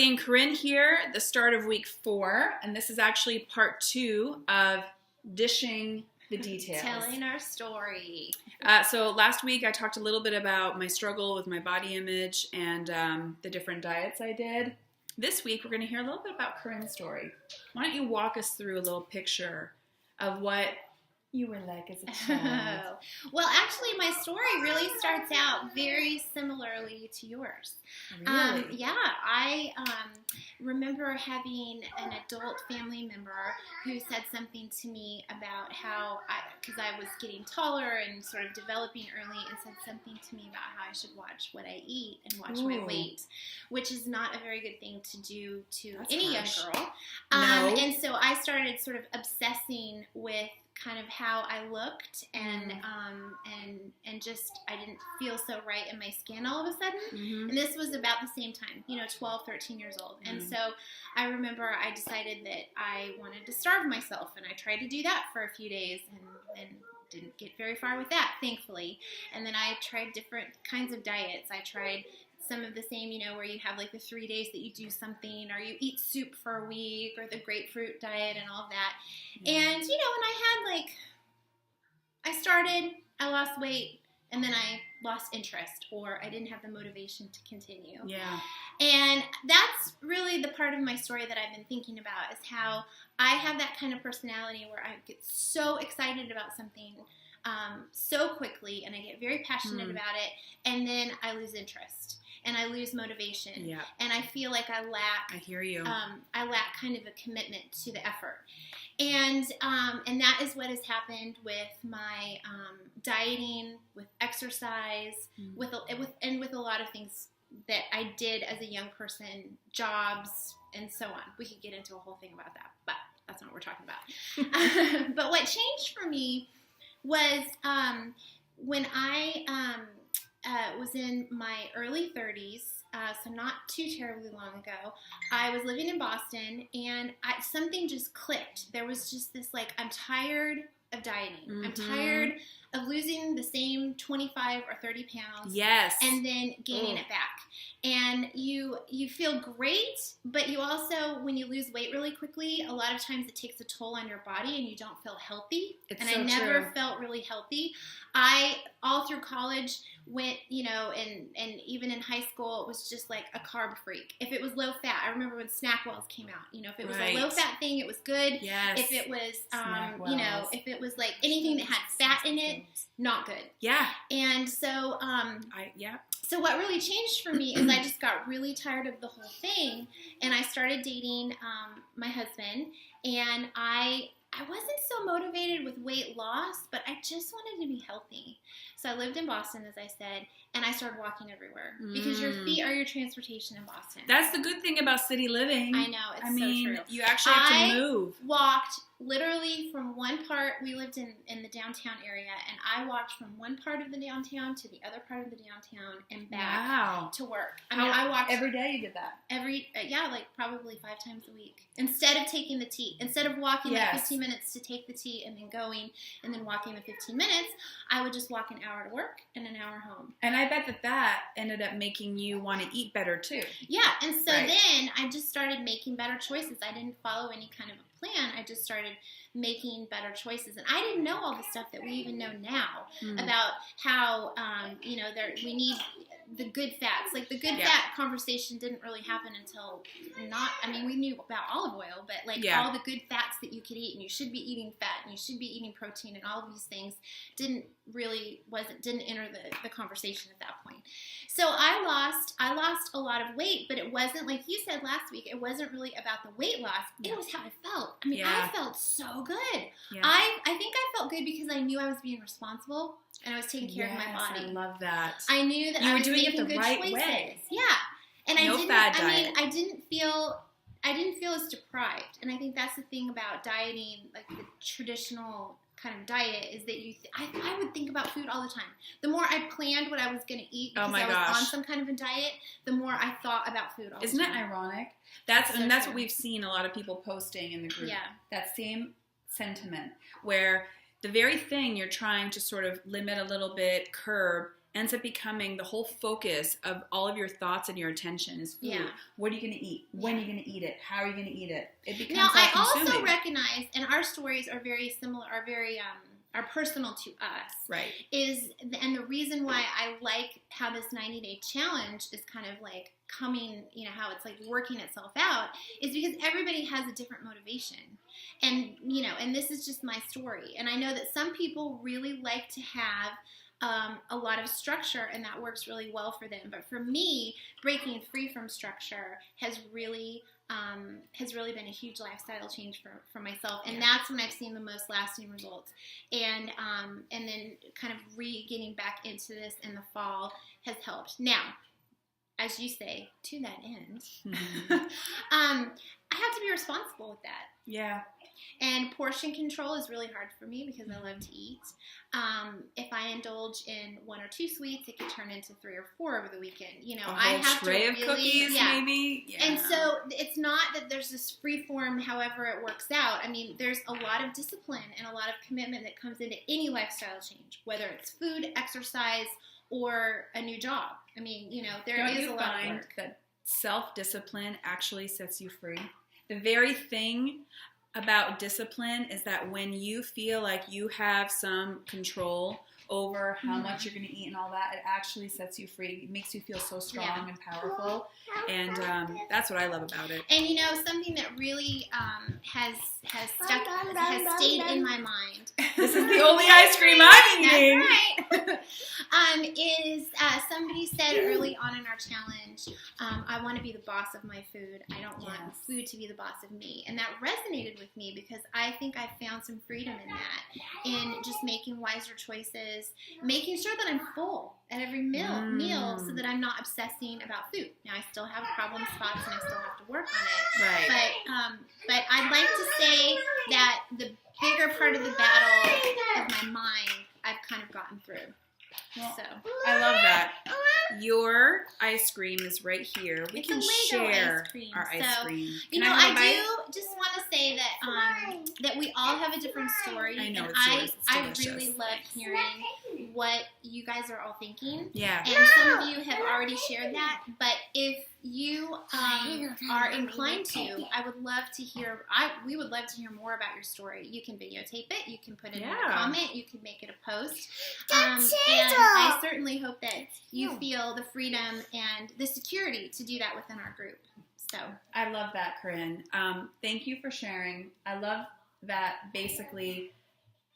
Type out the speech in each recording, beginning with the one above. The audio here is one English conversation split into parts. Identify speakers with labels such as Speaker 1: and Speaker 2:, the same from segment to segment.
Speaker 1: Roseanne Corinne here, the start of week 4, and this is actually part 2 of Dishing the Details.
Speaker 2: Telling our story.
Speaker 1: So last week I talked a little bit about my struggle with my body image and the different diets I did. This week we're going to hear a little bit about Corinne's story. Why don't you walk us through a little picture of what you were like as a child?
Speaker 2: Well, actually, my story really starts out very similarly to yours.
Speaker 1: Really?
Speaker 2: Yeah, I remember having an adult family member who said something to me about how, because I was getting taller and sort of developing early, and said something to me about how I should watch what I eat and watch my weight, which is not a very good thing to do to any young girl.
Speaker 1: No.
Speaker 2: And so I started sort of obsessing with kind of how I looked and just I didn't feel so right in my skin all of a sudden.
Speaker 1: Mm-hmm.
Speaker 2: And this was about the same time, 12, 13 years old. And so I remember I decided that I wanted to starve myself, and I tried to do that for a few days and didn't get very far with that, thankfully. And then I tried different kinds of diets. I tried some of the same, where you have like the 3 days that you do something, or you eat soup for a week, or the grapefruit diet and all of that. Yeah. And, and I lost weight, and then I lost interest, or I didn't have the motivation to continue.
Speaker 1: Yeah.
Speaker 2: And that's really the part of my story that I've been thinking about, is how I have that kind of personality where I get so excited about something so quickly, and I get very passionate about it, and then I lose interest. And I lose motivation. Yeah. And I feel like I lack.
Speaker 1: I hear you.
Speaker 2: I lack kind of a commitment to the effort, and that is what has happened with my dieting, with exercise, with a lot of things that I did as a young person, jobs, and so on. We could get into a whole thing about that, but that's not what we're talking about. But what changed for me was when I was in my early 30s, so not too terribly long ago. I was living in Boston, and something just clicked. There was just this, I'm tired of dieting. Mm-hmm. I'm tired of losing the same 25 or 30 pounds.
Speaker 1: Yes.
Speaker 2: And then gaining it back. And you feel great, but you also, when you lose weight really quickly, a lot of times it takes a toll on your body, and you don't feel healthy. I never felt really healthy. I, all through college, went, and even in high school, it was just like a carb freak. If it was low fat, I remember when SnackWells came out. If it was a low fat thing, it was good.
Speaker 1: Yes.
Speaker 2: If it was, if it was like anything that had fat in it, not good.
Speaker 1: Yeah.
Speaker 2: And so, So what really changed for me is I just got really tired of the whole thing, and I started dating my husband, and I wasn't so motivated with weight loss, but I just wanted to be healthy. So I lived in Boston, as I said, and I started walking everywhere, because your feet are your transportation in Boston.
Speaker 1: That's the good thing about city living.
Speaker 2: I know, it's so true.
Speaker 1: You actually have to move.
Speaker 2: I walked literally from one part. We lived in the downtown area, and I walked from one part of the downtown to the other part of the downtown and back to work. I walked
Speaker 1: every day. You did that
Speaker 2: probably 5 times a week. Instead of taking the T, instead of walking 15 minutes to take the T and then going and then walking the 15 minutes, I would just walk an hour to work and an hour home.
Speaker 1: And I bet that ended up making you want to eat better too.
Speaker 2: Yeah, and so then I just started making better choices. I didn't follow any kind of a plan. I just started making better choices, and I didn't know all the stuff that we even know now about how we need the good fats. Like the good fat conversation didn't really happen until we knew about olive oil, but all the good fats that you could eat, and you should be eating fat, and you should be eating protein, and all of these things didn't enter the conversation at that point. So I lost a lot of weight, but it wasn't, like you said last week, it wasn't really about the weight loss. It was how I felt. I felt so good. Yeah. I think I felt good because I knew I was being responsible, and I was taking care of my body.
Speaker 1: I love that.
Speaker 2: I knew that I was making good choices. Way. Yeah. And I didn't feel as deprived. And I think that's the thing about dieting, like the traditional kind of diet, is that I would think about food all the time. The more I planned what I was going to eat because I was on some kind of a diet, the more I thought about food all the time.
Speaker 1: Isn't it ironic? That's what we've seen a lot of people posting in the group.
Speaker 2: Yeah.
Speaker 1: That same sentiment where the very thing you're trying to sort of limit a little bit, curb, ends up becoming the whole focus of all of your thoughts and your attention is food.
Speaker 2: Yeah.
Speaker 1: What are you going to eat? When are you going to eat it? How are you going to eat it? It becomes
Speaker 2: Now, I
Speaker 1: all-consuming.
Speaker 2: also recognize, and our stories are very similar, are personal to us.
Speaker 1: Right.
Speaker 2: And the reason why I like how this 90-day challenge is kind of like coming, how it's like working itself out, is because everybody has a different motivation. And, and this is just my story. And I know that some people really like to have a lot of structure, and that works really well for them. But for me, breaking free from structure has really been a huge lifestyle change for myself, and that's when I've seen the most lasting results. And then kind of getting back into this in the fall has helped. Now, as you say, to that end, I have to be responsible with that.
Speaker 1: Yeah.
Speaker 2: And portion control is really hard for me because I love to eat. If I indulge in 1 or 2 sweets, it could turn into 3 or 4 over the weekend.
Speaker 1: A whole tray of cookies, maybe. Yeah.
Speaker 2: And so it's not that there's this free form, however it works out. I mean, there's a lot of discipline and a lot of commitment that comes into any lifestyle change, whether it's food, exercise, or a new job. I mean, there is a lot of work.
Speaker 1: That self-discipline actually sets you free? The very thing about discipline is that when you feel like you have some control over how much you're going to eat and all that, it actually sets you free. It makes you feel so strong and powerful, and that's what I love about it.
Speaker 2: And something that really has stayed in my mind.
Speaker 1: This is the only ice cream I'm eating.
Speaker 2: That's right. Is somebody said early on in our challenge, I want to be the boss of my food. I don't want food to be the boss of me. And that resonated with me because I think I found some freedom in that, in just making wiser choices, making sure that I'm full at every meal so that I'm not obsessing about food. Now, I still have problem spots and I still have to work on it.
Speaker 1: Right.
Speaker 2: But I'd like to say that the bigger part of the battle of my mind, I've kind of gotten through.
Speaker 1: Well,
Speaker 2: so
Speaker 1: I love that. Your ice cream is right here. We can share our ice cream.
Speaker 2: I do just want to say that that we all have a different story.
Speaker 1: I know,
Speaker 2: and
Speaker 1: it's yours. It's
Speaker 2: I
Speaker 1: delicious.
Speaker 2: really love hearing what you guys are all thinking.
Speaker 1: Yeah.
Speaker 2: And some of you have already shared that. But if you are inclined to, I would love to hear. We would love to hear more about your story. You can videotape it. You can put it in a comment. You can make it a post. And I certainly hope that you feel the freedom and the security to do that within our group. So
Speaker 1: I love that, Corinne. Thank you for sharing. I love that basically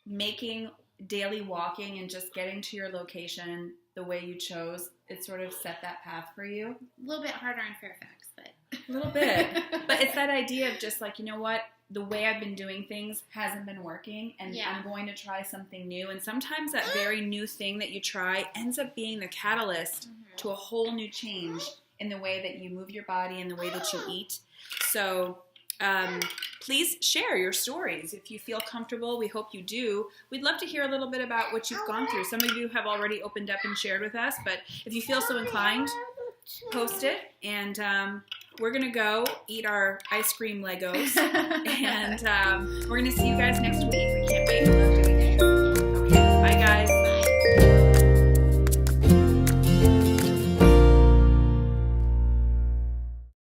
Speaker 1: making daily walking and just getting to your location the way you chose, it sort of set that path for you.
Speaker 2: A little bit harder in Fairfax, but
Speaker 1: a little bit. But it's that idea of just like, what? The way I've been doing things hasn't been working, and I'm going to try something new. And sometimes that very new thing that you try ends up being the catalyst to a whole new change in the way that you move your body and the way that you eat. So please share your stories if you feel comfortable. We hope you do. We'd love to hear a little bit about what you've gone through. Some of you have already opened up and shared with us, but if you feel so inclined, post it, and we're going to go eat our ice cream Legos, and we're going to see you guys next week. We can't wait.